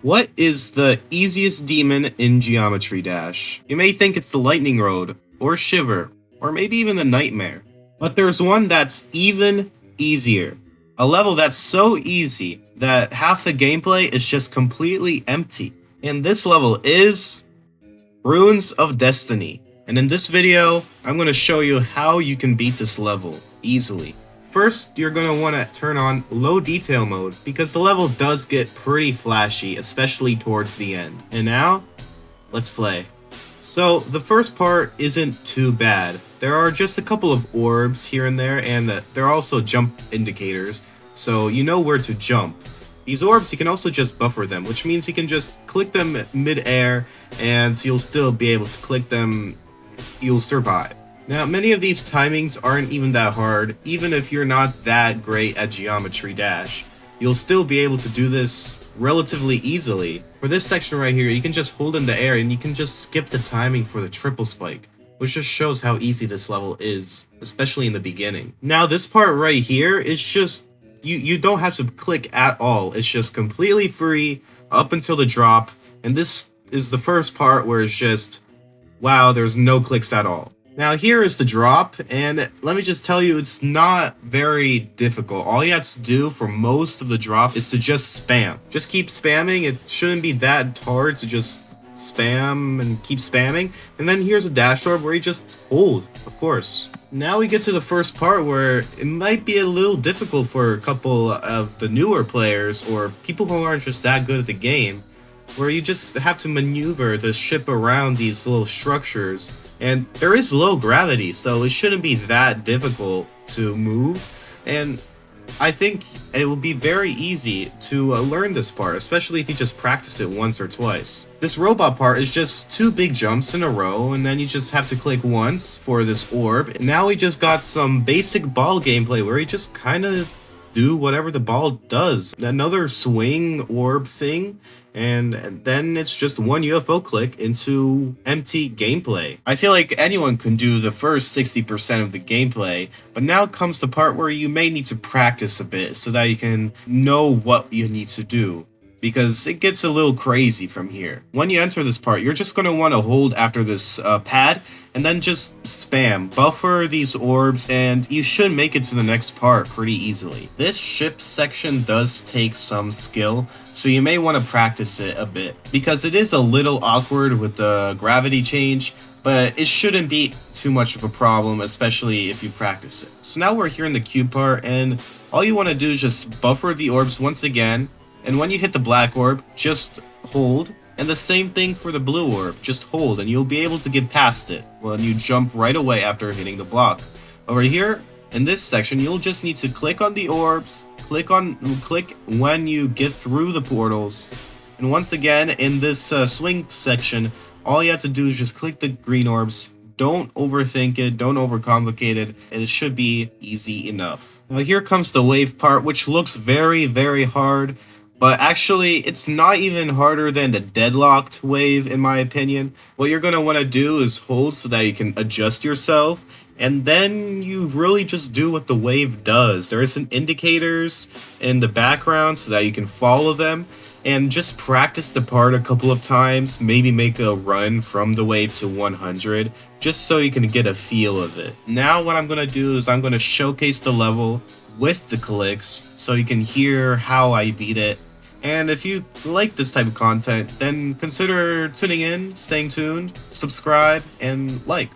What is the easiest demon in Geometry Dash? You may think it's the Lightning Road, or Shiver, or maybe even the Nightmare. But there's one that's even easier. A level that's so easy that half the gameplay is just completely empty. And this level is Runes of Destiny. And in this video, I'm going to show you how you can beat this level easily. First, you're going to want to turn on low detail mode because the level does get pretty flashy, especially towards the end. And now, let's play. So, the first part isn't too bad. There are just a couple of orbs here and there, and there are also jump indicators, so you know where to jump. These orbs, you can also just buffer them, which means you can just click them mid-air, and you'll still be able to click them, you'll survive. Now, many of these timings aren't even that hard, even if you're not that great at Geometry Dash. You'll still be able to do this relatively easily. For this section right here, you can just hold in the air and you can just skip the timing for the triple spike, which just shows how easy this level is, especially in the beginning. Now, this part right here is just, you don't have to click at all. It's just completely free up until the drop, and this is the first part where it's just, wow, there's no clicks at all. Now here is the drop, and let me just tell you, it's not very difficult. All you have to do for most of the drop is to just spam. Just keep spamming. It shouldn't be that hard to just spam and keep spamming. And then here's a dash orb where you just hold, of course. Now we get to the first part where it might be a little difficult for a couple of the newer players or people who aren't just that good at the game, where you just have to maneuver the ship around these little structures. And there is low gravity, so it shouldn't be that difficult to move. And I think it will be very easy to learn this part, especially if you just practice it once or twice. This robot part is just 2 big jumps in a row, and then you just have to click once for this orb. And now we just got some basic ball gameplay where you just kind of do whatever the ball does. Another swing orb thing, and then it's just one UFO click into empty gameplay. I feel like anyone can do the first 60% of the gameplay, but now comes the part where you may need to practice a bit so that you can know what you need to do, because it gets a little crazy from here. When you enter this part, you're just going to want to hold after this pad, and then just spam, buffer these orbs, and you should make it to the next part pretty easily. This ship section does take some skill, so you may want to practice it a bit, because it is a little awkward with the gravity change, but it shouldn't be too much of a problem, especially if you practice it. So now we're here in the cube part, and all you want to do is just buffer the orbs once again, and when you hit the black orb, just hold. And the same thing for the blue orb, just hold and you'll be able to get past it when you jump right away after hitting the block. Over here, in this section, you'll just need to click on the orbs, click when you get through the portals. And once again, in this swing section, all you have to do is just click the green orbs. Don't overthink it, don't overcomplicate it, and it should be easy enough. Now here comes the wave part, which looks very, very hard. But actually, it's not even harder than the deadlocked wave, in my opinion. What you're going to want to do is hold so that you can adjust yourself, and then you really just do what the wave does. There are some indicators in the background so that you can follow them, and just practice the part a couple of times, maybe make a run from the wave to 100, just so you can get a feel of it. Now what I'm going to do is I'm going to showcase the level with the clicks so you can hear how I beat it. And if you like this type of content, then consider tuning in, staying tuned, subscribe, and like.